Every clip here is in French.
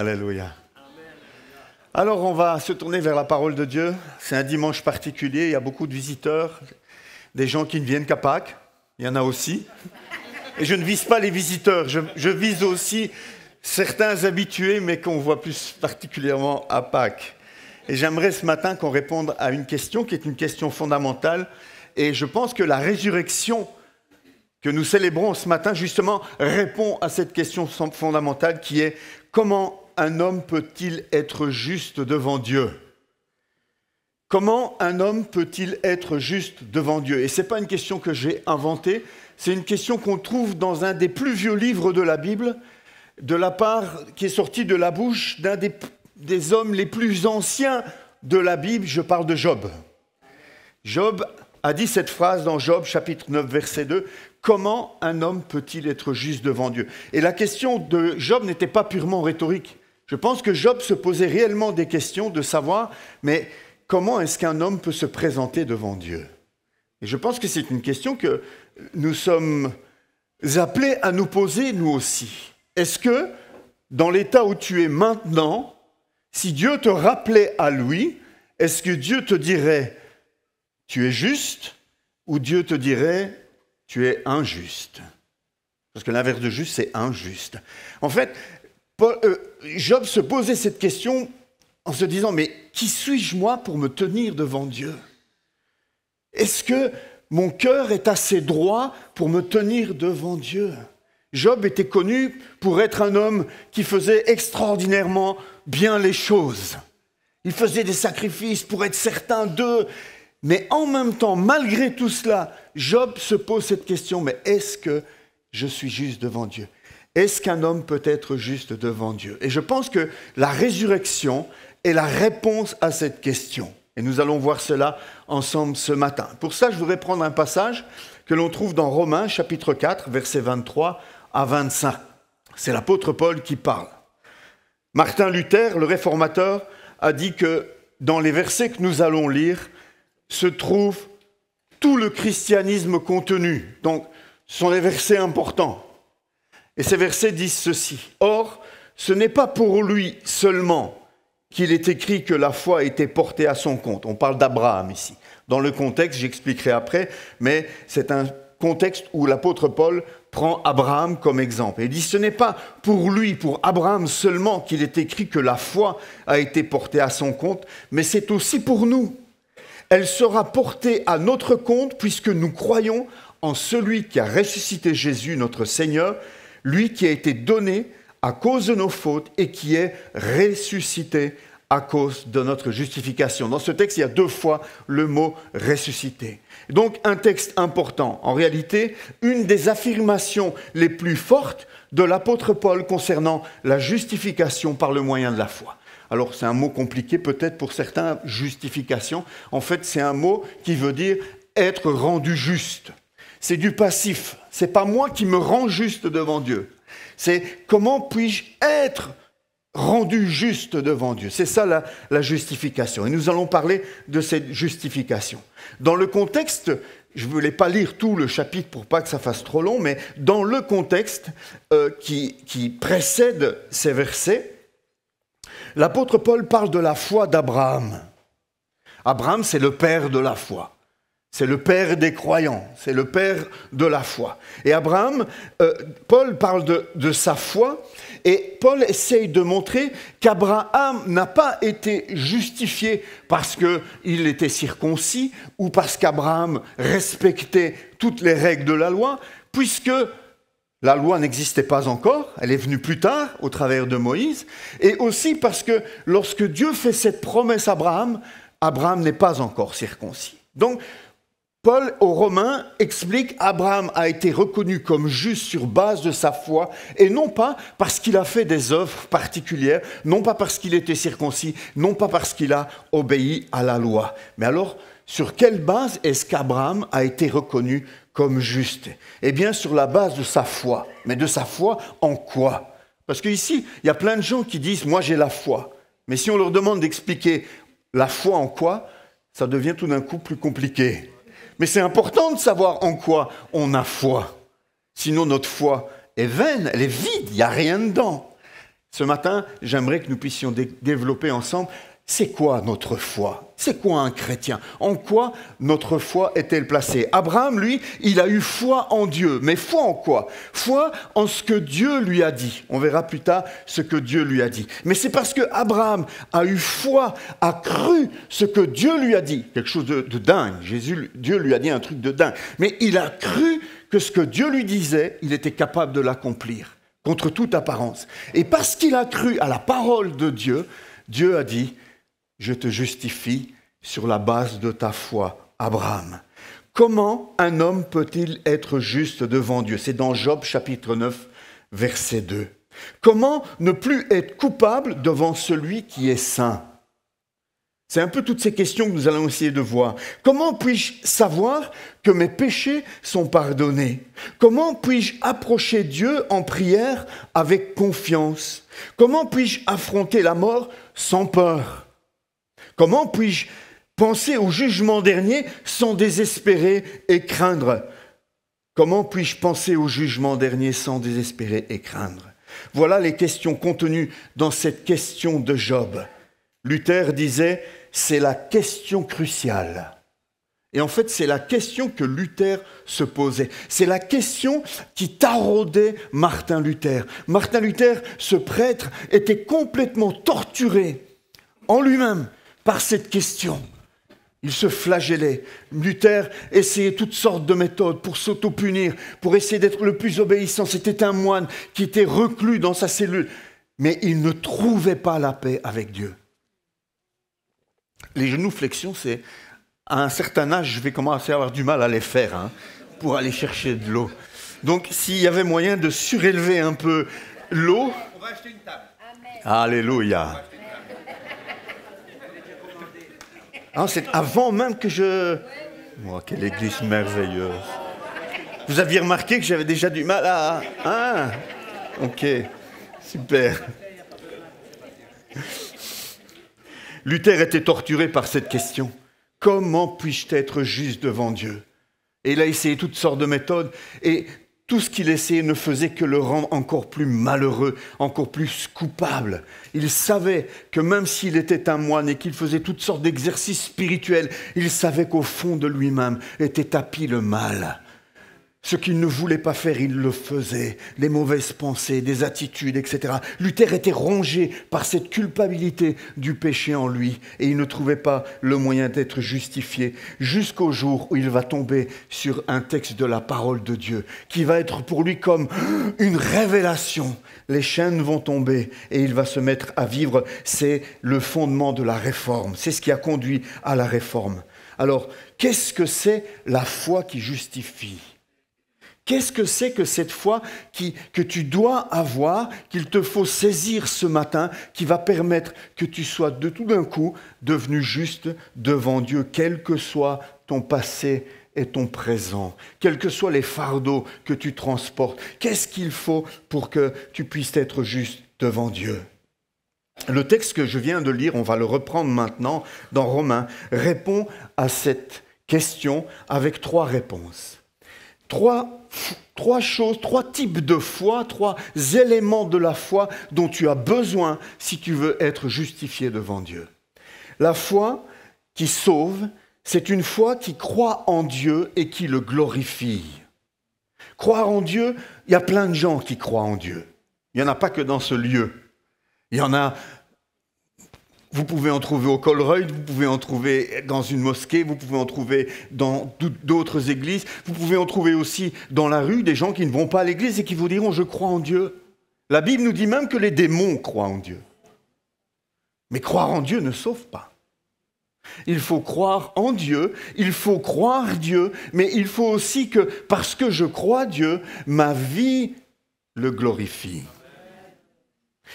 Alléluia. Alors on va se tourner vers la parole de Dieu. C'est un dimanche particulier, il y a beaucoup de visiteurs, des gens qui ne viennent qu'à Pâques, il y en a aussi. Et je ne vise pas les visiteurs, je vise aussi certains habitués, mais qu'on voit plus particulièrement à Pâques. Et j'aimerais ce matin qu'on réponde à une question qui est une question fondamentale. Et je pense que la résurrection que nous célébrons ce matin, justement, répond à cette question fondamentale qui est « Comment un homme peut-il être juste devant Dieu ?» Comment un homme peut-il être juste devant Dieu? Et ce n'est pas une question que j'ai inventée, c'est une question qu'on trouve dans un des plus vieux livres de la Bible, qui est sorti de la bouche d'un des hommes les plus anciens de la Bible, je parle de Job. Job a dit cette phrase dans Job, chapitre 9, verset 2, « Comment un homme peut-il être juste devant Dieu ?» Et la question de Job n'était pas purement rhétorique. Je pense que Job se posait réellement des questions de savoir, mais comment est-ce qu'un homme peut se présenter devant Dieu? Et je pense que c'est une question que nous sommes appelés à nous poser, nous aussi. Est-ce que, dans l'état où tu es maintenant, si Dieu te rappelait à lui, est-ce que Dieu te dirait « tu es juste » ou Dieu te dirait « tu es injuste » ? Parce que l'inverse de juste, c'est injuste. En fait, Job se posait cette question en se disant « mais qui suis-je moi pour me tenir devant Dieu ? Est-ce que mon cœur est assez droit pour me tenir devant Dieu ?» Job était connu pour être un homme qui faisait extraordinairement bien les choses. Il faisait des sacrifices pour être certain d'eux. Mais en même temps, malgré tout cela, Job se pose cette question, mais est-ce que je suis juste devant Dieu? Est-ce qu'un homme peut être juste devant Dieu? Et je pense que la résurrection est la réponse à cette question. Et nous allons voir cela ensemble ce matin. Pour ça, je voudrais prendre un passage que l'on trouve dans Romains, chapitre 4, versets 23 à 25. C'est l'apôtre Paul qui parle. Martin Luther, le réformateur, a dit que dans les versets que nous allons lire se trouve tout le christianisme contenu. Donc, ce sont des versets importants. Et ces versets disent ceci. « Or, ce n'est pas pour lui seulement qu'il est écrit que la foi a été portée à son compte. » On parle d'Abraham ici. Dans le contexte, j'expliquerai après, mais c'est un contexte où l'apôtre Paul prend Abraham comme exemple. Et il dit, ce n'est pas pour lui, pour Abraham seulement, qu'il est écrit que la foi a été portée à son compte, mais c'est aussi pour nous. Elle sera portée à notre compte puisque nous croyons en celui qui a ressuscité Jésus, notre Seigneur, lui qui a été donné à cause de nos fautes et qui est ressuscité à cause de notre justification. Dans ce texte, il y a 2 fois le mot « ressuscité ». Donc, un texte important. En réalité, une des affirmations les plus fortes de l'apôtre Paul concernant la justification par le moyen de la foi. Alors, c'est un mot compliqué peut-être pour certains, justification. En fait, c'est un mot qui veut dire être rendu juste. C'est du passif. C'est pas moi qui me rends juste devant Dieu. C'est comment puis-je être rendu juste devant Dieu. C'est ça la justification. Et nous allons parler de cette justification. Dans le contexte, je ne voulais pas lire tout le chapitre pour pas que ça fasse trop long, mais dans le contexte qui précède ces versets, l'apôtre Paul parle de la foi d'Abraham. Abraham, c'est le père de la foi. C'est le père des croyants, c'est le père de la foi. Et Abraham, Paul parle de sa foi, et Paul essaye de montrer qu'Abraham n'a pas été justifié parce qu'il était circoncis ou parce qu'Abraham respectait toutes les règles de la loi, puisque la loi n'existait pas encore, elle est venue plus tard au travers de Moïse, et aussi parce que lorsque Dieu fait cette promesse à Abraham, Abraham n'est pas encore circoncis. Donc, Paul, aux Romains, explique qu'Abraham a été reconnu comme juste sur base de sa foi, et non pas parce qu'il a fait des œuvres particulières, non pas parce qu'il était circoncis, non pas parce qu'il a obéi à la loi. Mais alors, sur quelle base est-ce qu'Abraham a été reconnu comme juste? Eh bien, sur la base de sa foi. Mais de sa foi en quoi? Parce qu'ici, il y a plein de gens qui disent « moi j'ai la foi ». Mais si on leur demande d'expliquer la foi en quoi, ça devient tout d'un coup plus compliqué. Mais c'est important de savoir en quoi on a foi. Sinon, notre foi est vaine, elle est vide, il n'y a rien dedans. Ce matin, j'aimerais que nous puissions développer ensemble, c'est quoi notre foi? C'est quoi un chrétien? En quoi notre foi est-elle placée? Abraham, lui, il a eu foi en Dieu. Mais foi en quoi? Foi en ce que Dieu lui a dit. On verra plus tard ce que Dieu lui a dit. Mais c'est parce que Abraham a eu foi, a cru ce que Dieu lui a dit. Quelque chose de dingue. Dieu lui a dit un truc de dingue. Mais il a cru que ce que Dieu lui disait, il était capable de l'accomplir, contre toute apparence. Et parce qu'il a cru à la parole de Dieu, Dieu a dit: je te justifie sur la base de ta foi, Abraham. Comment un homme peut-il être juste devant Dieu? C'est dans Job chapitre 9, verset 2. Comment ne plus être coupable devant celui qui est saint? C'est un peu toutes ces questions que nous allons essayer de voir. Comment puis-je savoir que mes péchés sont pardonnés? Comment puis-je approcher Dieu en prière avec confiance? Comment puis-je affronter la mort sans peur? Comment puis-je penser au jugement dernier sans désespérer et craindre? Comment puis-je penser au jugement dernier sans désespérer et craindre? Voilà les questions contenues dans cette question de Job. Luther disait, c'est la question cruciale. Et en fait, c'est la question que Luther se posait. C'est la question qui taraudait Martin Luther. Martin Luther, ce prêtre, était complètement torturé en lui-même par cette question. Il se flagellait. Luther essayait toutes sortes de méthodes pour s'auto-punir, pour essayer d'être le plus obéissant. C'était un moine qui était reclus dans sa cellule. Mais il ne trouvait pas la paix avec Dieu. Les genuflexions, c'est à un certain âge, je vais commencer à avoir du mal à les faire pour aller chercher de l'eau. Donc, s'il y avait moyen de surélever un peu l'eau... On va acheter une table. Alléluia. Ah, c'est avant même que je... Oh, quelle église merveilleuse. Vous aviez remarqué que j'avais déjà du mal à... Ah, ok, super. Luther était torturé par cette question. Comment puis-je être juste devant Dieu? Et il a essayé toutes sortes de méthodes et tout ce qu'il essayait ne faisait que le rendre encore plus malheureux, encore plus coupable. Il savait que même s'il était un moine et qu'il faisait toutes sortes d'exercices spirituels, il savait qu'au fond de lui-même était tapi le mal. Ce qu'il ne voulait pas faire, il le faisait. Les mauvaises pensées, des attitudes, etc. Luther était rongé par cette culpabilité du péché en lui et il ne trouvait pas le moyen d'être justifié jusqu'au jour où il va tomber sur un texte de la parole de Dieu qui va être pour lui comme une révélation. Les chaînes vont tomber et il va se mettre à vivre. C'est le fondement de la réforme. C'est ce qui a conduit à la réforme. Alors, qu'est-ce que c'est la foi qui justifie ? Qu'est-ce que c'est que cette foi que tu dois avoir, qu'il te faut saisir ce matin, qui va permettre que tu sois de tout d'un coup devenu juste devant Dieu, quel que soit ton passé et ton présent, quels que soient les fardeaux que tu transportes? Qu'est-ce qu'il faut pour que tu puisses être juste devant Dieu? Le texte que je viens de lire, on va le reprendre maintenant dans Romains, répond à cette question avec 3 réponses. Trois choses, 3 types de foi, 3 éléments de la foi dont tu as besoin si tu veux être justifié devant Dieu. La foi qui sauve, c'est une foi qui croit en Dieu et qui le glorifie. Croire en Dieu, il y a plein de gens qui croient en Dieu. Il n'y en a pas que dans ce lieu. Il y en a... Vous pouvez en trouver au Colruyt, vous pouvez en trouver dans une mosquée, vous pouvez en trouver dans d'autres églises, vous pouvez en trouver aussi dans la rue des gens qui ne vont pas à l'église et qui vous diront « je crois en Dieu ». La Bible nous dit même que les démons croient en Dieu. Mais croire en Dieu ne sauve pas. Il faut croire en Dieu, il faut croire Dieu, mais il faut aussi que, parce que je crois Dieu, ma vie le glorifie.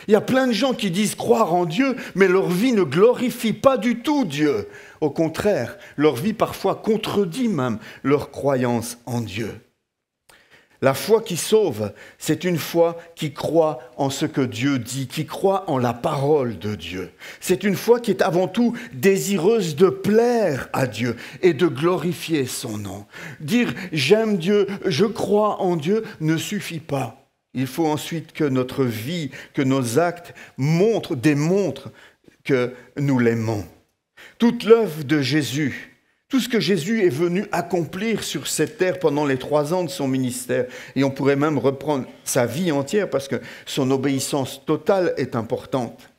Il y a plein de gens qui disent croire en Dieu, mais leur vie ne glorifie pas du tout Dieu. Au contraire, leur vie parfois contredit même leur croyance en Dieu. La foi qui sauve, c'est une foi qui croit en ce que Dieu dit, qui croit en la parole de Dieu. C'est une foi qui est avant tout désireuse de plaire à Dieu et de glorifier son nom. Dire « j'aime Dieu, je crois en Dieu » ne suffit pas. Il faut ensuite que notre vie, que nos actes démontrent que nous l'aimons. Toute l'œuvre de Jésus, tout ce que Jésus est venu accomplir sur cette terre pendant les 3 ans de son ministère, et on pourrait même reprendre sa vie entière parce que son obéissance totale est importante,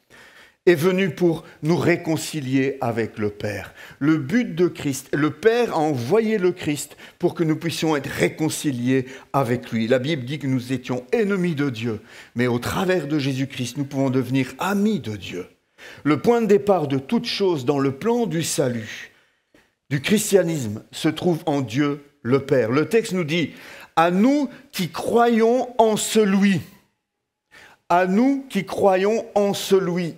est venu pour nous réconcilier avec le Père. Le but de Christ, le Père a envoyé le Christ pour que nous puissions être réconciliés avec lui. La Bible dit que nous étions ennemis de Dieu, mais au travers de Jésus-Christ, nous pouvons devenir amis de Dieu. Le point de départ de toute chose dans le plan du salut, du christianisme, se trouve en Dieu le Père. Le texte nous dit « À nous qui croyons en celui ». À nous qui croyons en celui.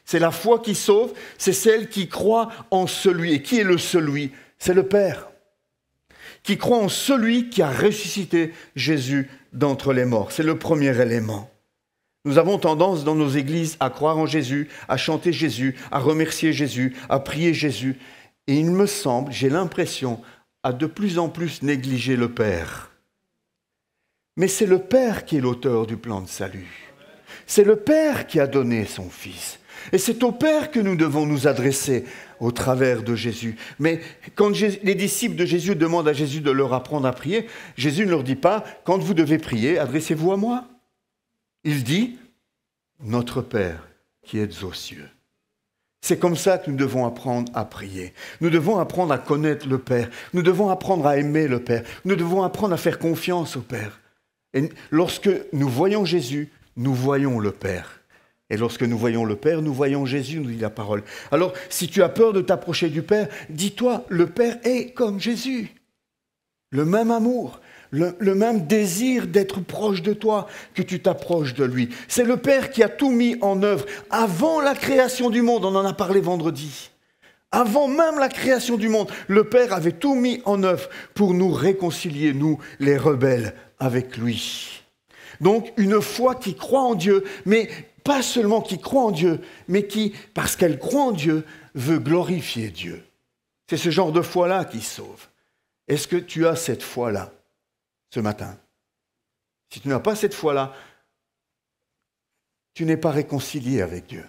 C'est la foi qui sauve, c'est celle qui croit en celui. Et qui est le celui? C'est le Père. Qui croit en celui qui a ressuscité Jésus d'entre les morts. C'est le premier élément. Nous avons tendance dans nos églises à croire en Jésus, à chanter Jésus, à remercier Jésus, à prier Jésus. Et il me semble, j'ai l'impression, à de plus en plus négliger le Père. Mais c'est le Père qui est l'auteur du plan de salut. C'est le Père qui a donné son Fils. Et c'est au Père que nous devons nous adresser au travers de Jésus. Mais quand les disciples de Jésus demandent à Jésus de leur apprendre à prier, Jésus ne leur dit pas « Quand vous devez prier, adressez-vous à moi ». Il dit « Notre Père qui êtes aux cieux ». C'est comme ça que nous devons apprendre à prier. Nous devons apprendre à connaître le Père. Nous devons apprendre à aimer le Père. Nous devons apprendre à faire confiance au Père. Et lorsque nous voyons Jésus, nous voyons le Père. Et lorsque nous voyons le Père, nous voyons Jésus, nous dit la parole. Alors, si tu as peur de t'approcher du Père, dis-toi, le Père est comme Jésus. Le même amour, le même désir d'être proche de toi, que tu t'approches de lui. C'est le Père qui a tout mis en œuvre avant la création du monde. On en a parlé vendredi. Avant même la création du monde, le Père avait tout mis en œuvre pour nous réconcilier, nous, les rebelles, avec lui. Donc, une foi qui croit en Dieu, mais pas seulement qui croit en Dieu, mais qui, parce qu'elle croit en Dieu, veut glorifier Dieu. C'est ce genre de foi-là qui sauve. Est-ce que tu as cette foi-là ce matin? Si tu n'as pas cette foi-là, tu n'es pas réconcilié avec Dieu.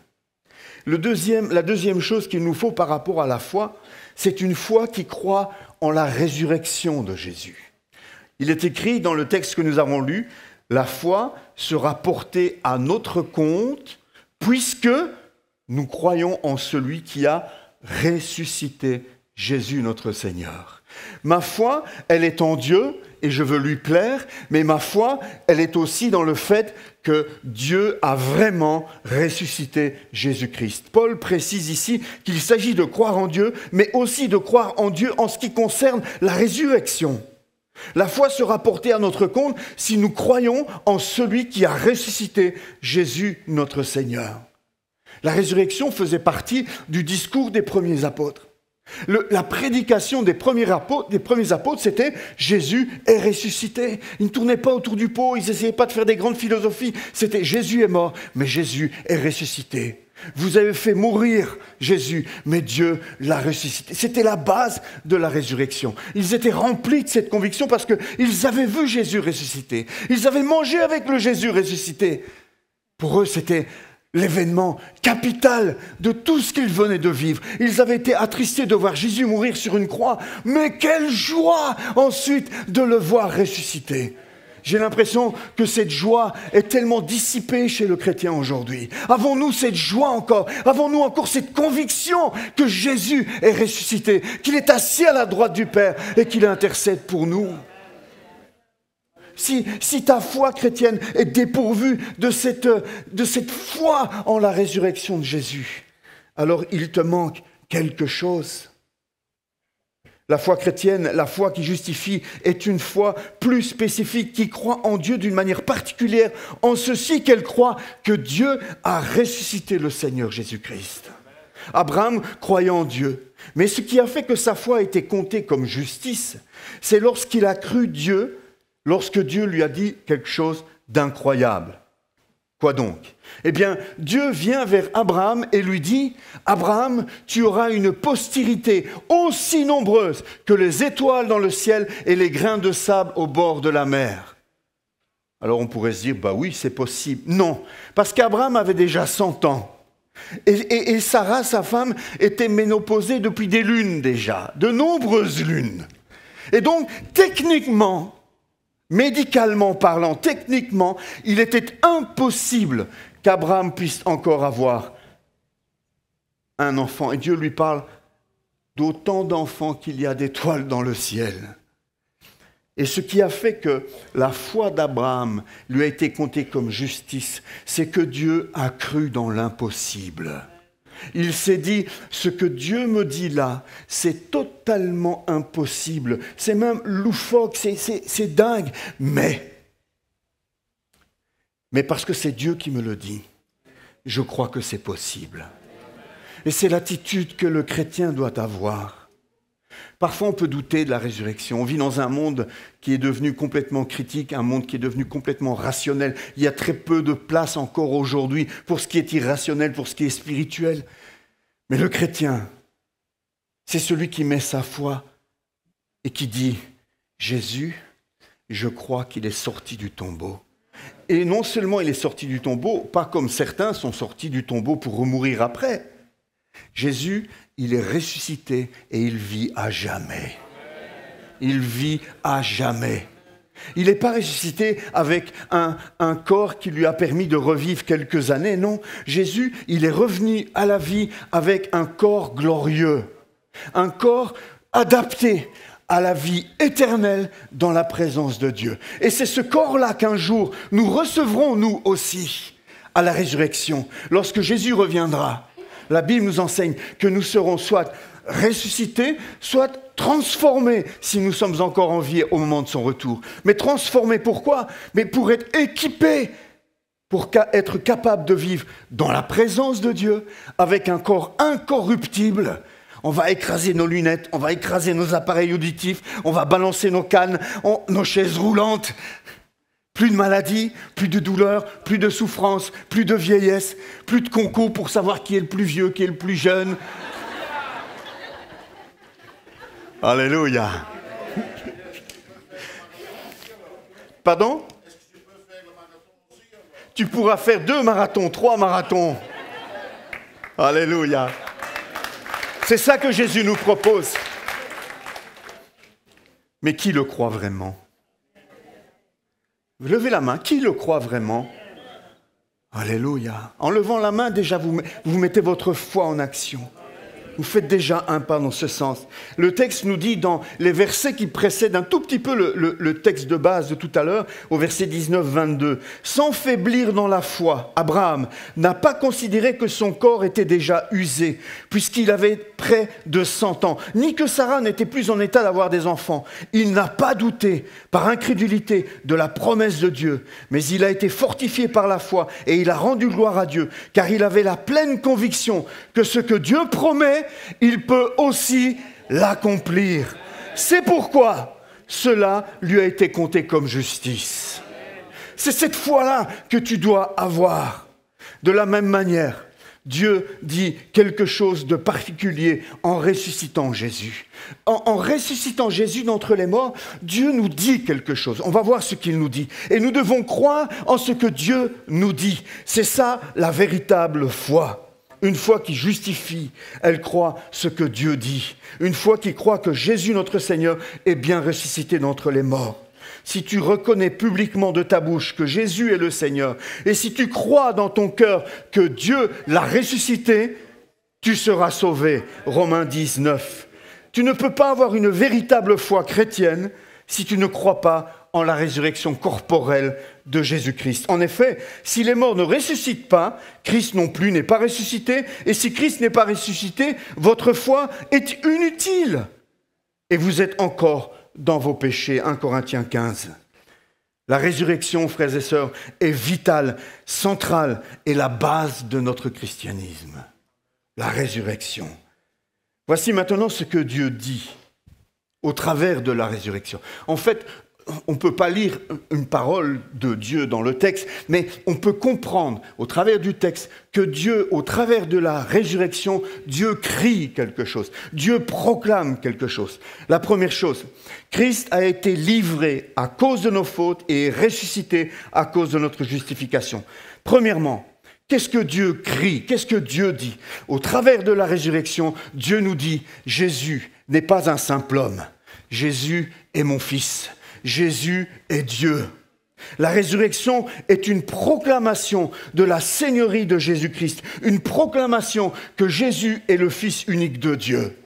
La deuxième chose qu'il nous faut par rapport à la foi, c'est une foi qui croit en la résurrection de Jésus. Il est écrit dans le texte que nous avons lu, la foi sera portée à notre compte puisque nous croyons en celui qui a ressuscité Jésus notre Seigneur. Ma foi, elle est en Dieu et je veux lui plaire, mais ma foi, elle est aussi dans le fait que Dieu a vraiment ressuscité Jésus-Christ. Paul précise ici qu'il s'agit de croire en Dieu, mais aussi de croire en Dieu en ce qui concerne la résurrection. La foi sera portée à notre compte si nous croyons en celui qui a ressuscité Jésus notre Seigneur. La résurrection faisait partie du discours des premiers apôtres. La prédication des premiers apôtres, c'était « Jésus est ressuscité ». Ils ne tournaient pas autour du pot, ils n'essayaient pas de faire des grandes philosophies. C'était « Jésus est mort, mais Jésus est ressuscité ». Vous avez fait mourir Jésus, mais Dieu l'a ressuscité. C'était la base de la résurrection. Ils étaient remplis de cette conviction parce qu'ils avaient vu Jésus ressuscité. Ils avaient mangé avec le Jésus ressuscité. Pour eux, c'était l'événement capital de tout ce qu'ils venaient de vivre. Ils avaient été attristés de voir Jésus mourir sur une croix, mais quelle joie ensuite de le voir ressuscité. J'ai l'impression que cette joie est tellement dissipée chez le chrétien aujourd'hui. Avons-nous cette joie encore? Avons-nous encore cette conviction que Jésus est ressuscité, qu'il est assis à la droite du Père et qu'il intercède pour nous? Si ta foi chrétienne est dépourvue de cette foi en la résurrection de Jésus, alors il te manque quelque chose. La foi chrétienne, la foi qui justifie, est une foi plus spécifique, qui croit en Dieu d'une manière particulière, en ceci qu'elle croit que Dieu a ressuscité le Seigneur Jésus-Christ. Abraham croyait en Dieu, mais ce qui a fait que sa foi a été comptée comme justice, c'est lorsqu'il a cru Dieu, lorsque Dieu lui a dit quelque chose d'incroyable. Quoi donc? Eh bien, Dieu vient vers Abraham et lui dit « Abraham, tu auras une postérité aussi nombreuse que les étoiles dans le ciel et les grains de sable au bord de la mer. » Alors on pourrait se dire, bah oui, c'est possible. Non, parce qu'Abraham avait déjà 100 ans. Et Sarah, sa femme, était ménopausée depuis des lunes déjà, de nombreuses lunes. Et donc, techniquement, médicalement parlant, techniquement, il était impossible qu'Abraham puisse encore avoir un enfant. Et Dieu lui parle d'autant d'enfants qu'il y a d'étoiles dans le ciel. Et ce qui a fait que la foi d'Abraham lui a été comptée comme justice, c'est que Dieu a cru dans l'impossible. Il s'est dit, ce que Dieu me dit là, c'est totalement impossible, c'est même loufoque, c'est dingue, mais parce que c'est Dieu qui me le dit, je crois que c'est possible. Et c'est l'attitude que le chrétien doit avoir. Parfois, on peut douter de la résurrection. On vit dans un monde qui est devenu complètement critique, un monde qui est devenu complètement rationnel. Il y a très peu de place encore aujourd'hui pour ce qui est irrationnel, pour ce qui est spirituel. Mais le chrétien, c'est celui qui met sa foi et qui dit « Jésus, je crois qu'il est sorti du tombeau. » Et non seulement il est sorti du tombeau, pas comme certains sont sortis du tombeau pour remourir après. Jésus, il est ressuscité et il vit à jamais. Il vit à jamais. Il n'est pas ressuscité avec un corps qui lui a permis de revivre quelques années. Non, Jésus, il est revenu à la vie avec un corps glorieux. Un corps adapté à la vie éternelle dans la présence de Dieu. Et c'est ce corps-là qu'un jour, nous recevrons, nous aussi, à la résurrection, lorsque Jésus reviendra. La Bible nous enseigne que nous serons soit ressuscités, soit transformés si nous sommes encore en vie au moment de son retour. Mais transformés pourquoi ? Mais pour être équipés, pour être capables de vivre dans la présence de Dieu, avec un corps incorruptible. On va écraser nos lunettes, on va écraser nos appareils auditifs, on va balancer nos cannes, nos chaises roulantes. Plus de maladies, plus de douleurs, plus de souffrances, plus de vieillesse, plus de concours pour savoir qui est le plus vieux, qui est le plus jeune. Alléluia. Pardon ? Tu pourras faire 2 marathons, 3 marathons. Alléluia. C'est ça que Jésus nous propose. Mais qui le croit vraiment ? Levez la main. Qui le croit vraiment ? Alléluia. En levant la main, déjà, vous mettez votre foi en action. Vous faites déjà un pas dans ce sens. Le texte nous dit dans les versets qui précèdent un tout petit peu le texte de base de tout à l'heure, au verset 19-22. « Sans faiblir dans la foi, Abraham n'a pas considéré que son corps était déjà usé, puisqu'il avait près de 100 ans, ni que Sarah n'était plus en état d'avoir des enfants. Il n'a pas douté, par incrédulité, de la promesse de Dieu, mais il a été fortifié par la foi et il a rendu gloire à Dieu, car il avait la pleine conviction que ce que Dieu promet, il peut aussi l'accomplir. C'est pourquoi cela lui a été compté comme justice. C'est cette foi-là que tu dois avoir. De la même manière, Dieu dit quelque chose de particulier en ressuscitant Jésus. En ressuscitant Jésus d'entre les morts, Dieu nous dit quelque chose. On va voir ce qu'il nous dit. Et nous devons croire en ce que Dieu nous dit. C'est ça la véritable foi. Une foi qui justifie, elle croit ce que Dieu dit. Une foi qui croit que Jésus, notre Seigneur, est bien ressuscité d'entre les morts. Si tu reconnais publiquement de ta bouche que Jésus est le Seigneur, et si tu crois dans ton cœur que Dieu l'a ressuscité, tu seras sauvé. Romains 10, 9. Tu ne peux pas avoir une véritable foi chrétienne si tu ne crois pas en la résurrection corporelle de Jésus-Christ. En effet, si les morts ne ressuscitent pas, Christ non plus n'est pas ressuscité, et si Christ n'est pas ressuscité, votre foi est inutile. Et vous êtes encore dans vos péchés. 1 Corinthiens 15. La résurrection, frères et sœurs, est vitale, centrale et la base de notre christianisme. La résurrection. Voici maintenant ce que Dieu dit au travers de la résurrection. En fait, on ne peut pas lire une parole de Dieu dans le texte, mais on peut comprendre au travers du texte que Dieu, au travers de la résurrection, Dieu crie quelque chose. Dieu proclame quelque chose. La première chose, Christ a été livré à cause de nos fautes et ressuscité à cause de notre justification. Premièrement, qu'est-ce que Dieu crie? Qu'est-ce que Dieu dit? Au travers de la résurrection, Dieu nous dit, Jésus n'est pas un simple homme. Jésus est mon fils. Jésus est Dieu. La résurrection est une proclamation de la seigneurie de Jésus-Christ, une proclamation que Jésus est le Fils unique de Dieu.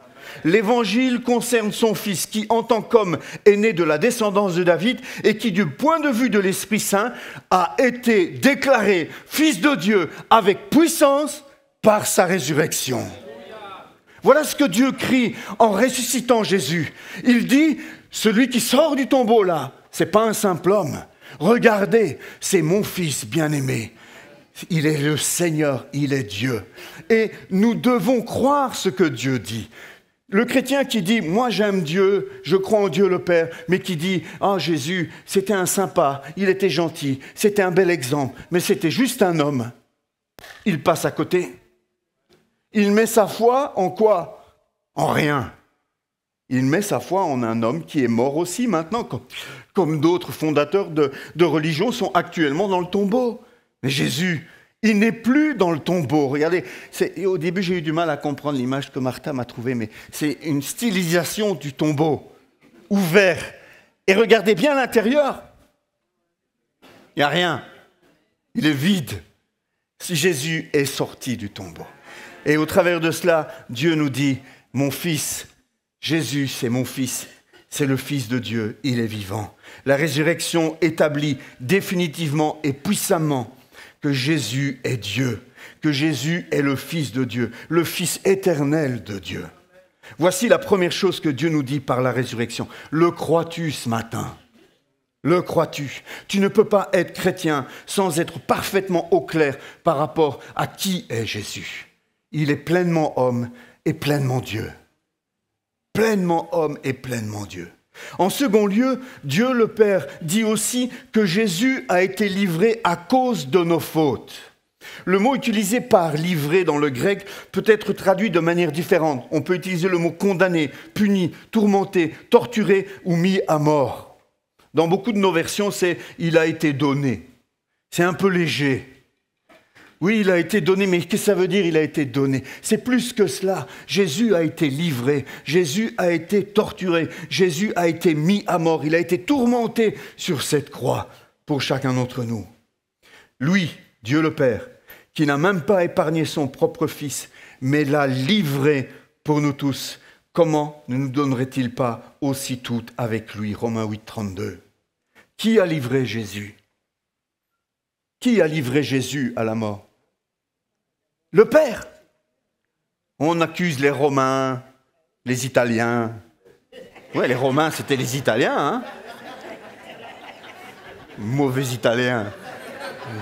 L'évangile concerne son Fils qui, en tant qu'homme, est né de la descendance de David et qui, du point de vue de l'Esprit Saint, a été déclaré Fils de Dieu avec puissance par sa résurrection. Voilà ce que Dieu crie en ressuscitant Jésus. Il dit, celui qui sort du tombeau là, c'est pas un simple homme. Regardez, c'est mon Fils bien-aimé. Il est le Seigneur, il est Dieu. Et nous devons croire ce que Dieu dit. Le chrétien qui dit, moi j'aime Dieu, je crois en Dieu le Père, mais qui dit, ah Jésus, c'était un sympa, il était gentil, c'était un bel exemple, mais c'était juste un homme. Il passe à côté. Il met sa foi en quoi? En rien. Il met sa foi en un homme qui est mort aussi maintenant, comme d'autres fondateurs de religions sont actuellement dans le tombeau. Mais Jésus, il n'est plus dans le tombeau. Regardez, au début j'ai eu du mal à comprendre l'image que Martha m'a trouvée, mais c'est une stylisation du tombeau, ouvert. Et regardez bien l'intérieur. Il n'y a rien. Il est vide. Si Jésus est sorti du tombeau. Et au travers de cela, Dieu nous dit, mon fils, Jésus, c'est mon fils, c'est le Fils de Dieu, il est vivant. La résurrection établit définitivement et puissamment que Jésus est Dieu, que Jésus est le Fils de Dieu, le Fils éternel de Dieu. Voici la première chose que Dieu nous dit par la résurrection. Le crois-tu ce matin? Le crois-tu? Tu ne peux pas être chrétien sans être parfaitement au clair par rapport à qui est Jésus. Il est pleinement homme et pleinement Dieu. Pleinement homme et pleinement Dieu. En second lieu, Dieu le Père dit aussi que Jésus a été livré à cause de nos fautes. Le mot utilisé par livré dans le grec peut être traduit de manière différente. On peut utiliser le mot condamné, puni, tourmenté, torturé ou mis à mort. Dans beaucoup de nos versions, c'est « il a été donné ». C'est un peu léger. Oui, il a été donné, mais qu'est-ce que ça veut dire, il a été donné? C'est plus que cela. Jésus a été livré, Jésus a été torturé, Jésus a été mis à mort, il a été tourmenté sur cette croix pour chacun d'entre nous. Lui, Dieu le Père, qui n'a même pas épargné son propre Fils, mais l'a livré pour nous tous, comment ne nous donnerait-il pas aussi tout avec lui? Romains 8, 32. Qui a livré Jésus? Qui a livré Jésus à la mort? Le Père. On accuse les Romains, les Italiens. Ouais, les Romains, c'était les Italiens, hein? Mauvais Italiens.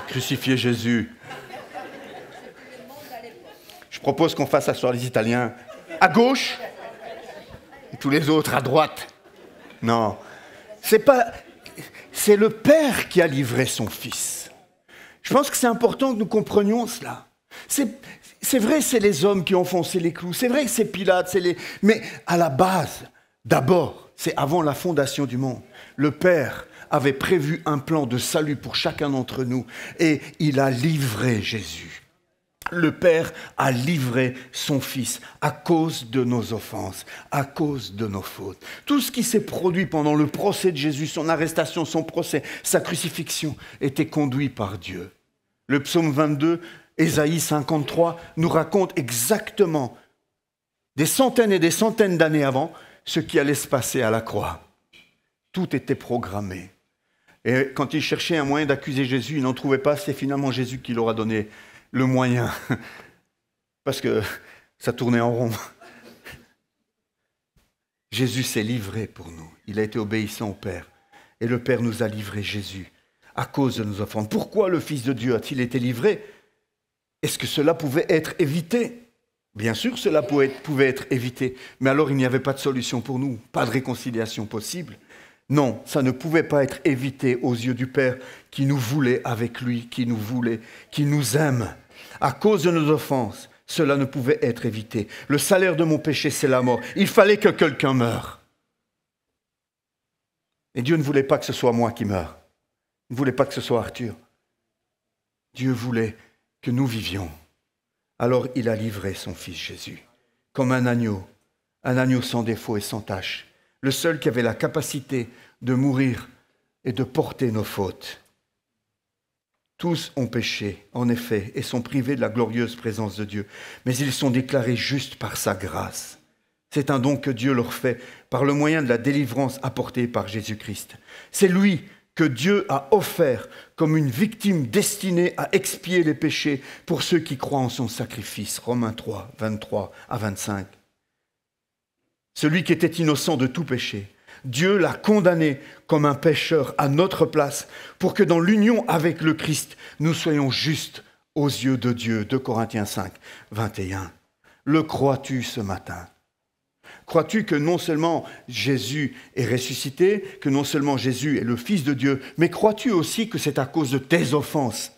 Crucifier Jésus. Je propose qu'on fasse asseoir les Italiens à gauche et tous les autres à droite. Non, c'est le Père qui a livré son Fils. Je pense que c'est important que nous comprenions cela. C'est vrai, c'est les hommes qui ont foncé les clous. C'est vrai que c'est Pilate, mais à la base, d'abord, c'est avant la fondation du monde. Le Père avait prévu un plan de salut pour chacun d'entre nous et il a livré Jésus. Le Père a livré son Fils à cause de nos offenses, à cause de nos fautes. Tout ce qui s'est produit pendant le procès de Jésus, son arrestation, son procès, sa crucifixion, était conduit par Dieu. Le psaume 22, Ésaïe 53, nous raconte exactement, des centaines et des centaines d'années avant, ce qui allait se passer à la croix. Tout était programmé. Et quand ils cherchaient un moyen d'accuser Jésus, ils n'en trouvaient pas, c'est finalement Jésus qui leur a donné le moyen, parce que ça tournait en rond. Jésus s'est livré pour nous. Il a été obéissant au Père. Et le Père nous a livré Jésus à cause de nos offenses. Pourquoi le Fils de Dieu a-t-il été livré? Est-ce que cela pouvait être évité? Bien sûr, cela pouvait être évité. Mais alors, il n'y avait pas de solution pour nous, pas de réconciliation possible. Non, ça ne pouvait pas être évité aux yeux du Père qui nous voulait avec lui, qui nous voulait, qui nous aime. À cause de nos offenses, cela ne pouvait être évité. Le salaire de mon péché, c'est la mort. Il fallait que quelqu'un meure. Et Dieu ne voulait pas que ce soit moi qui meure. Il ne voulait pas que ce soit Arthur. Dieu voulait que nous vivions. Alors il a livré son Fils Jésus, comme un agneau sans défaut et sans tache, le seul qui avait la capacité de mourir et de porter nos fautes. Tous ont péché, en effet, et sont privés de la glorieuse présence de Dieu, mais ils sont déclarés justes par sa grâce. C'est un don que Dieu leur fait par le moyen de la délivrance apportée par Jésus-Christ. C'est lui que Dieu a offert comme une victime destinée à expier les péchés pour ceux qui croient en son sacrifice. Romains 3, 23 à 25. Celui qui était innocent de tout péché, Dieu l'a condamné comme un pécheur à notre place pour que dans l'union avec le Christ, nous soyons justes aux yeux de Dieu. 2 Corinthiens 5, 21. Le crois-tu ce matin ? Crois-tu que non seulement Jésus est ressuscité, que non seulement Jésus est le Fils de Dieu, mais crois-tu aussi que c'est à cause de tes offenses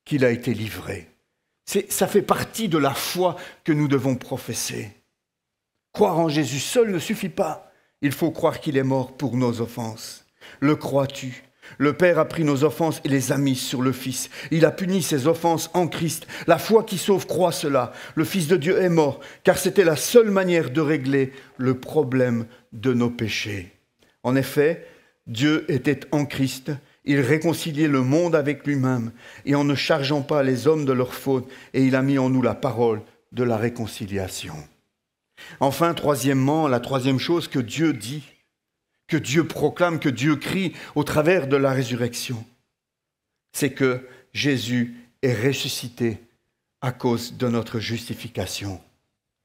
qu'il a été livré ? Ça fait partie de la foi que nous devons professer. Croire en Jésus seul ne suffit pas. Il faut croire qu'il est mort pour nos offenses. Le crois-tu ? Le Père a pris nos offenses et les a mises sur le Fils. Il a puni ses offenses en Christ. La foi qui sauve croit cela. Le Fils de Dieu est mort, car c'était la seule manière de régler le problème de nos péchés. En effet, Dieu était en Christ. Il réconciliait le monde avec lui-même, et en ne chargeant pas les hommes de leurs fautes, et il a mis en nous la parole de la réconciliation. Enfin, troisièmement, la troisième chose que Dieu dit, que Dieu proclame, que Dieu crie au travers de la résurrection, c'est que Jésus est ressuscité à cause de notre justification.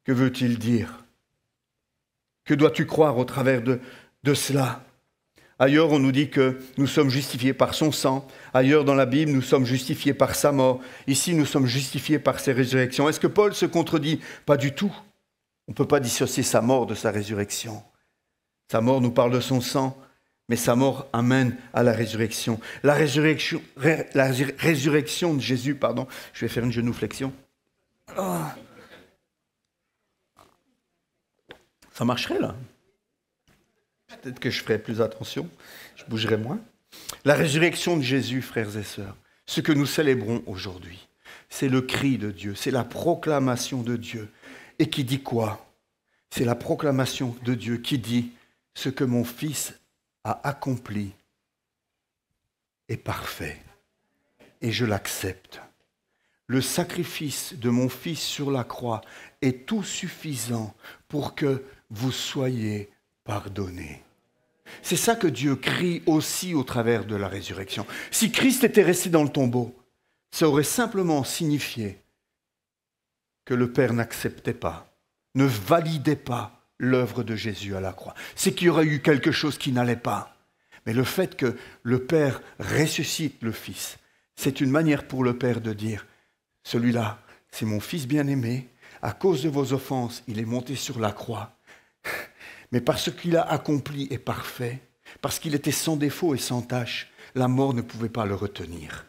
Que veut-il dire ? Que dois-tu croire au travers de cela ? Ailleurs, on nous dit que nous sommes justifiés par son sang. Ailleurs, dans la Bible, nous sommes justifiés par sa mort. Ici, nous sommes justifiés par ses résurrections. Est-ce que Paul se contredit ? Pas du tout. On ne peut pas dissocier sa mort de sa résurrection. Sa mort nous parle de son sang, mais sa mort amène à la résurrection. La résurrection de Jésus, je vais faire une genuflexion. Oh. Ça marcherait là ? Peut-être que je ferai plus attention, je bougerai moins. La résurrection de Jésus, frères et sœurs, ce que nous célébrons aujourd'hui, c'est le cri de Dieu, c'est la proclamation de Dieu. Et qui dit quoi ? C'est la proclamation de Dieu qui dit « Ce que mon Fils a accompli est parfait et je l'accepte. Le sacrifice de mon Fils sur la croix est tout suffisant pour que vous soyez pardonnés. » C'est ça que Dieu crie aussi au travers de la résurrection. Si Christ était resté dans le tombeau, ça aurait simplement signifié que le Père n'acceptait pas, ne validait pas l'œuvre de Jésus à la croix. C'est qu'il y aurait eu quelque chose qui n'allait pas. Mais le fait que le Père ressuscite le Fils, c'est une manière pour le Père de dire « Celui-là, c'est mon Fils bien-aimé, à cause de vos offenses, il est monté sur la croix. Mais parce qu'il a accompli est parfait, parce qu'il était sans défaut et sans tache, la mort ne pouvait pas le retenir.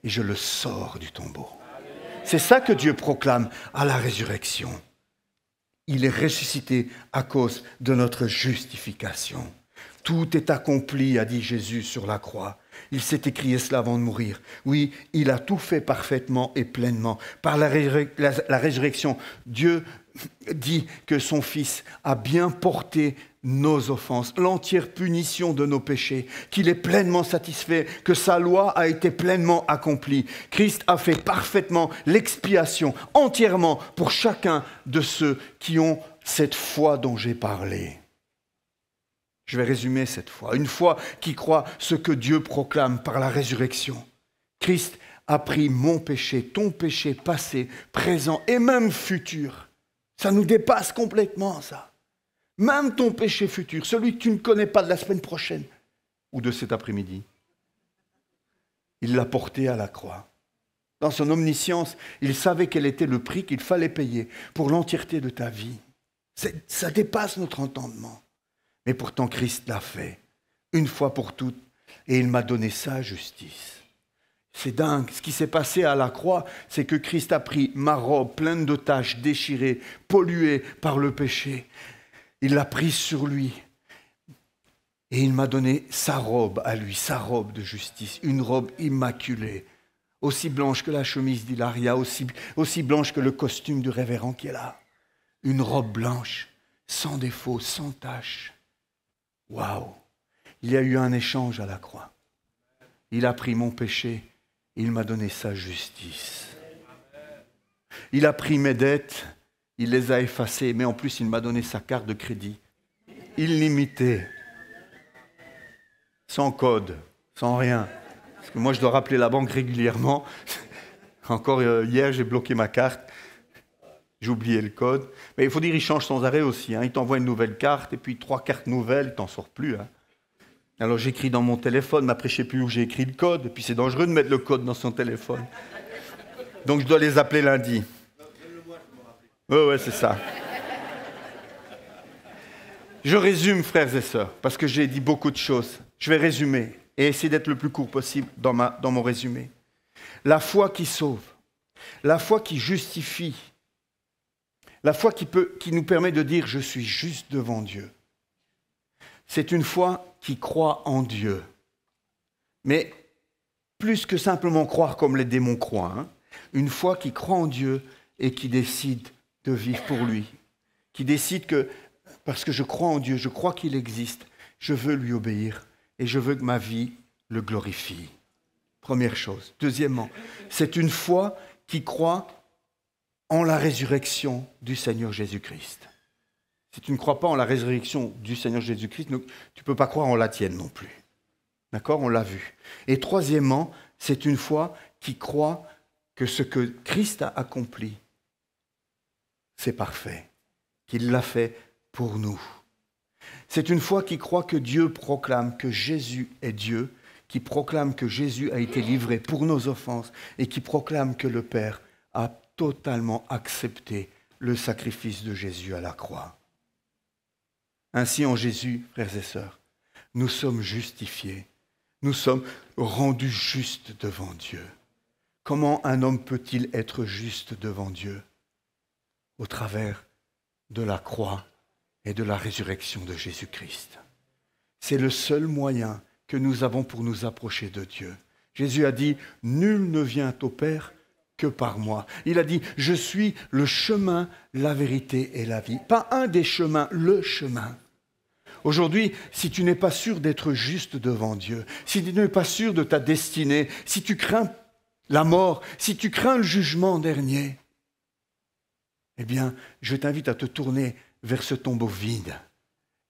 Et je le sors du tombeau. » C'est ça que Dieu proclame à la résurrection. Il est ressuscité à cause de notre justification. Tout est accompli, a dit Jésus sur la croix. Il s'est écrié cela avant de mourir. Oui, il a tout fait parfaitement et pleinement. Par la résurrection, Dieu dit que son Fils a bien porté nos offenses, l'entière punition de nos péchés, qu'il est pleinement satisfait, que sa loi a été pleinement accomplie. Christ a fait parfaitement l'expiation, entièrement, pour chacun de ceux qui ont cette foi dont j'ai parlé. Je vais résumer cette foi. Une foi qui croit ce que Dieu proclame par la résurrection. Christ a pris mon péché, ton péché passé, présent et même futur. Ça nous dépasse complètement, ça. Même ton péché futur, celui que tu ne connais pas de la semaine prochaine ou de cet après-midi. Il l'a porté à la croix. Dans son omniscience, il savait quel était le prix qu'il fallait payer pour l'entièreté de ta vie. Ça dépasse notre entendement. Mais pourtant, Christ l'a fait. une fois pour toutes, et il m'a donné sa justice. C'est dingue. Ce qui s'est passé à la croix, c'est que Christ a pris ma robe pleine de taches, déchirée, polluée par le péché. Il l'a prise sur lui. Et il m'a donné sa robe à lui, sa robe de justice, une robe immaculée, aussi blanche que la chemise d'Hilaria, aussi blanche que le costume du révérend qui est là. Une robe blanche, sans défaut, sans tache. Waouh! Il y a eu un échange à la croix. Il a pris mon péché, il m'a donné sa justice. Il a pris mes dettes, il les a effacées, mais en plus il m'a donné sa carte de crédit, illimitée, sans code, sans rien. Parce que moi je dois rappeler la banque régulièrement. Encore hier j'ai bloqué ma carte, j'ai oublié le code. Mais il faut dire qu'il change sans arrêt aussi. Il t'envoie une nouvelle carte et puis 3 cartes nouvelles, tu n'en sors plus. Alors j'écris dans mon téléphone, mais après je ne sais plus où j'ai écrit le code, et puis c'est dangereux de mettre le code dans son téléphone. Donc je dois les appeler lundi. Ouais, c'est ça. Je résume, frères et sœurs, parce que j'ai dit beaucoup de choses. Je vais résumer et essayer d'être le plus court possible dans mon résumé. La foi qui sauve, la foi qui justifie, la foi qui nous permet de dire « je suis juste devant Dieu ». C'est une foi qui croit en Dieu. Mais plus que simplement croire comme les démons croient, une foi qui croit en Dieu et qui décide de vivre pour lui. Qui décide que, parce que je crois en Dieu, je crois qu'il existe, je veux lui obéir et je veux que ma vie le glorifie. Première chose. Deuxièmement, c'est une foi qui croit en la résurrection du Seigneur Jésus-Christ. Si tu ne crois pas en la résurrection du Seigneur Jésus-Christ, tu ne peux pas croire en la tienne non plus. D'accord? On l'a vu. Et troisièmement, c'est une foi qui croit que ce que Christ a accompli, c'est parfait, qu'il l'a fait pour nous. C'est une foi qui croit que Dieu proclame que Jésus est Dieu, qui proclame que Jésus a été livré pour nos offenses et qui proclame que le Père a totalement accepté le sacrifice de Jésus à la croix. Ainsi, en Jésus, frères et sœurs, nous sommes justifiés, nous sommes rendus justes devant Dieu. Comment un homme peut-il être juste devant Dieu? Au travers de la croix et de la résurrection de Jésus-Christ. C'est le seul moyen que nous avons pour nous approcher de Dieu. Jésus a dit « Nul ne vient au Père que par moi ». Il a dit « Je suis le chemin, la vérité et la vie ». Pas un des chemins, le chemin. Aujourd'hui, si tu n'es pas sûr d'être juste devant Dieu, si tu n'es pas sûr de ta destinée, si tu crains la mort, si tu crains le jugement dernier, eh bien, je t'invite à te tourner vers ce tombeau vide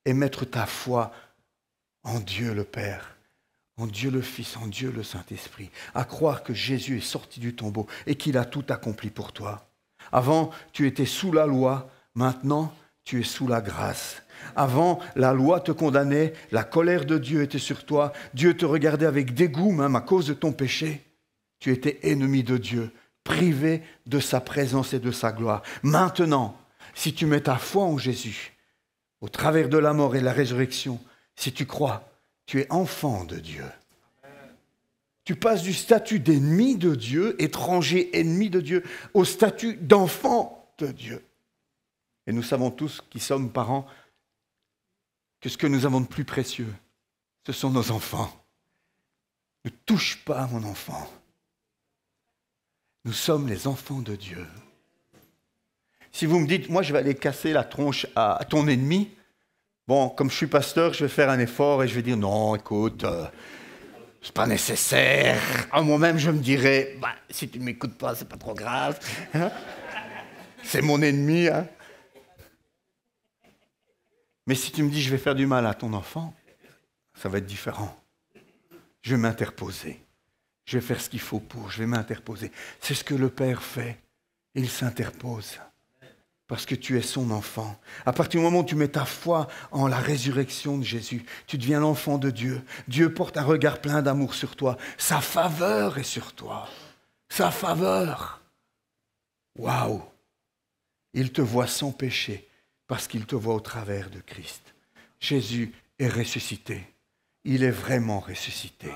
et mettre ta foi en Dieu le Père, en Dieu le Fils, en Dieu le Saint-Esprit, à croire que Jésus est sorti du tombeau et qu'il a tout accompli pour toi. Avant, tu étais sous la loi, maintenant, tu es sous la grâce. Avant, la loi te condamnait, la colère de Dieu était sur toi, Dieu te regardait avec dégoût même à cause de ton péché. Tu étais ennemi de Dieu, privé de sa présence et de sa gloire. Maintenant, si tu mets ta foi en Jésus, au travers de la mort et de la résurrection, si tu crois, tu es enfant de Dieu. Tu passes du statut d'ennemi de Dieu, étranger ennemi de Dieu, au statut d'enfant de Dieu. Et nous savons tous qui sommes parents que ce que nous avons de plus précieux, ce sont nos enfants. Ne touche pas à mon enfant. Nous sommes les enfants de Dieu. Si vous me dites, moi je vais aller casser la tronche à ton ennemi, bon, comme je suis pasteur, je vais faire un effort et je vais dire, non, écoute, c'est pas nécessaire. À moi-même, je me dirais, bah, si tu ne m'écoutes pas, c'est pas trop grave. Hein? C'est mon ennemi. Hein? Mais si tu me dis, je vais faire du mal à ton enfant, ça va être différent. Je vais m'interposer. Je vais faire ce qu'il faut pour, je vais m'interposer. C'est ce que le Père fait. Il s'interpose. Parce que tu es son enfant. À partir du moment où tu mets ta foi en la résurrection de Jésus, tu deviens l'enfant de Dieu. Dieu porte un regard plein d'amour sur toi. Sa faveur est sur toi. Sa faveur. Waouh! Il te voit sans péché parce qu'il te voit au travers de Christ. Jésus est ressuscité. il est vraiment ressuscité.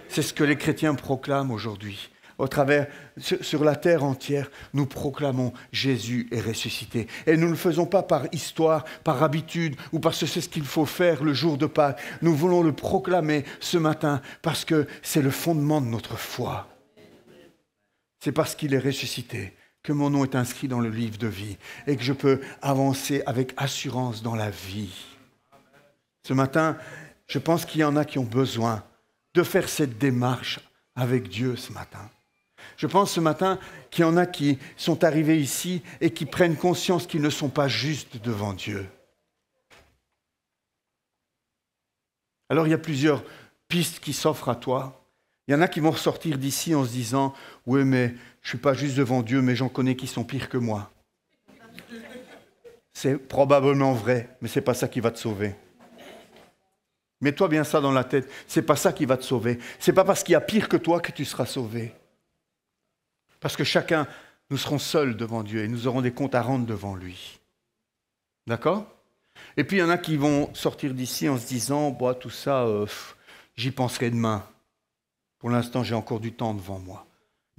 C'est ce que les chrétiens proclament aujourd'hui. Au travers, sur la terre entière, nous proclamons Jésus est ressuscité. Et nous ne le faisons pas par histoire, par habitude ou parce que c'est ce qu'il faut faire le jour de Pâques. Nous voulons le proclamer ce matin parce que c'est le fondement de notre foi. C'est parce qu'il est ressuscité que mon nom est inscrit dans le livre de vie et que je peux avancer avec assurance dans la vie. Ce matin, je pense qu'il y en a qui ont besoin de faire cette démarche avec Dieu ce matin. Je pense ce matin qu'il y en a qui sont arrivés ici et qui prennent conscience qu'ils ne sont pas justes devant Dieu. Alors il y a plusieurs pistes qui s'offrent à toi. Il y en a qui vont ressortir d'ici en se disant « Oui, mais je ne suis pas juste devant Dieu, mais j'en connais qui sont pires que moi. » C'est probablement vrai, mais ce n'est pas ça qui va te sauver. Mets-toi bien ça dans la tête. Ce n'est pas ça qui va te sauver. Ce n'est pas parce qu'il y a pire que toi que tu seras sauvé. Parce que chacun, nous serons seuls devant Dieu et nous aurons des comptes à rendre devant lui. D'accord ? Et puis il y en a qui vont sortir d'ici en se disant bah, « Tout ça, j'y penserai demain. Pour l'instant, j'ai encore du temps devant moi. »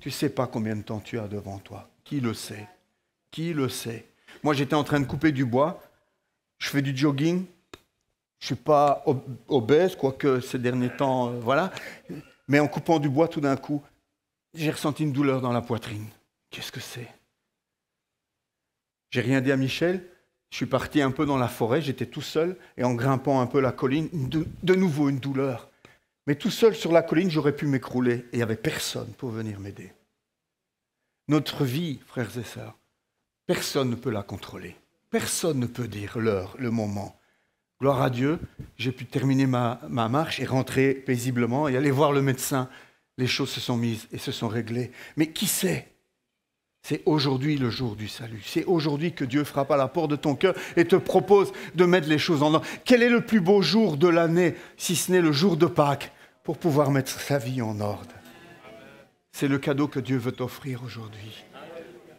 Tu ne sais pas combien de temps tu as devant toi. Qui le sait ? Qui le sait ? Moi, j'étais en train de couper du bois. Je fais du jogging. Je ne suis pas obèse, quoique ces derniers temps, voilà. Mais en coupant du bois, tout d'un coup, j'ai ressenti une douleur dans la poitrine. Qu'est-ce que c'est ? J'ai rien dit à Michel. Je suis parti un peu dans la forêt, j'étais tout seul. Et en grimpant un peu la colline, de nouveau une douleur. Mais tout seul sur la colline, j'aurais pu m'écrouler. Et il n'y avait personne pour venir m'aider. Notre vie, frères et sœurs, personne ne peut la contrôler. Personne ne peut dire l'heure, le moment. Gloire à Dieu, j'ai pu terminer ma marche et rentrer paisiblement et aller voir le médecin. Les choses se sont mises et se sont réglées. Mais qui sait ? C'est aujourd'hui le jour du salut. C'est aujourd'hui que Dieu frappe à la porte de ton cœur et te propose de mettre les choses en ordre. Quel est le plus beau jour de l'année, si ce n'est le jour de Pâques, pour pouvoir mettre sa vie en ordre ? C'est le cadeau que Dieu veut t'offrir aujourd'hui.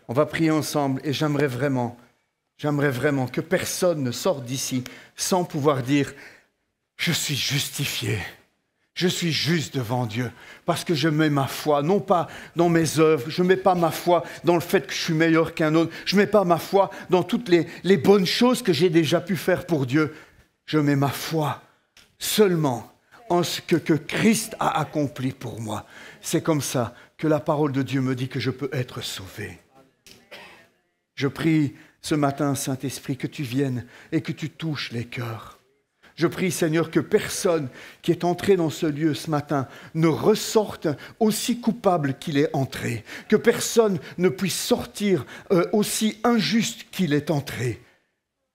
On va prier ensemble et j'aimerais vraiment que personne ne sorte d'ici sans pouvoir dire « Je suis justifié ». Je suis juste devant Dieu parce que je mets ma foi, non pas dans mes œuvres, je ne mets pas ma foi dans le fait que je suis meilleur qu'un autre, je ne mets pas ma foi dans toutes les bonnes choses que j'ai déjà pu faire pour Dieu. Je mets ma foi seulement en ce que Christ a accompli pour moi. C'est comme ça que la parole de Dieu me dit que je peux être sauvé. Je prie ce matin, Saint-Esprit, que tu viennes et que tu touches les cœurs. Je prie, Seigneur, que personne qui est entré dans ce lieu ce matin ne ressorte aussi coupable qu'il est entré. Que personne ne puisse sortir aussi injuste qu'il est entré.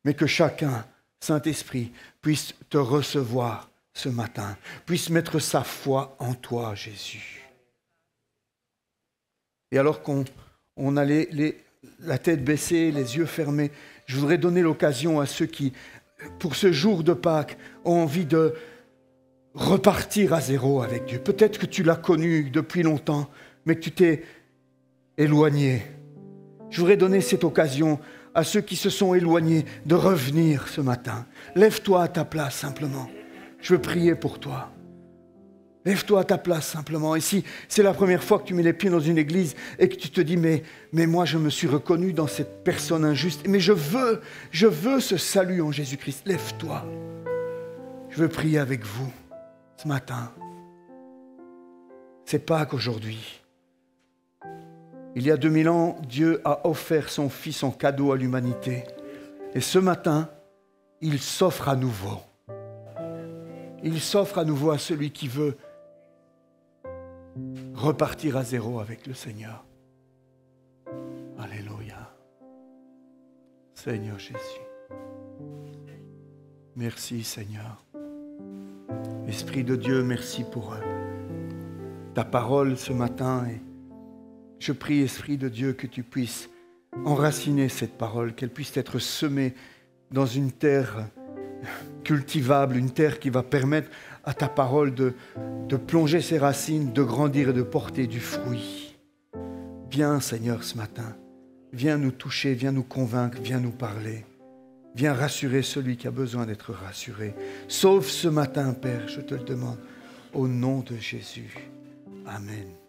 Mais que chacun, Saint-Esprit, puisse te recevoir ce matin, puisse mettre sa foi en toi, Jésus. Et alors qu'on a la tête baissée, les yeux fermés, je voudrais donner l'occasion à ceux qui, pour ce jour de Pâques, ont envie de repartir à zéro avec Dieu. Peut-être que tu l'as connu depuis longtemps, mais que tu t'es éloigné. Je voudrais donner cette occasion à ceux qui se sont éloignés de revenir ce matin. Lève-toi à ta place simplement. Je veux prier pour toi. Lève-toi à ta place simplement. Et si c'est la première fois que tu mets les pieds dans une église et que tu te dis mais moi je me suis reconnu dans cette personne injuste, mais je veux ce salut en Jésus-Christ. Lève-toi. Je veux prier avec vous ce matin. C'est Pâques aujourd'hui. Il y a 2000 ans, Dieu a offert son Fils en cadeau à l'humanité. Et ce matin, il s'offre à nouveau. Il s'offre à nouveau à celui qui veut repartir à zéro avec le Seigneur. Alléluia. Seigneur Jésus. Merci Seigneur. Esprit de Dieu, merci pour ta parole ce matin. Et je prie, Esprit de Dieu, que tu puisses enraciner cette parole, qu'elle puisse être semée dans une terre cultivable, une terre qui va permettre à ta parole de plonger ses racines, de grandir et de porter du fruit. Viens, Seigneur, ce matin. Viens nous toucher, viens nous convaincre, viens nous parler. Viens rassurer celui qui a besoin d'être rassuré. Sauve ce matin, Père, je te le demande, au nom de Jésus. Amen.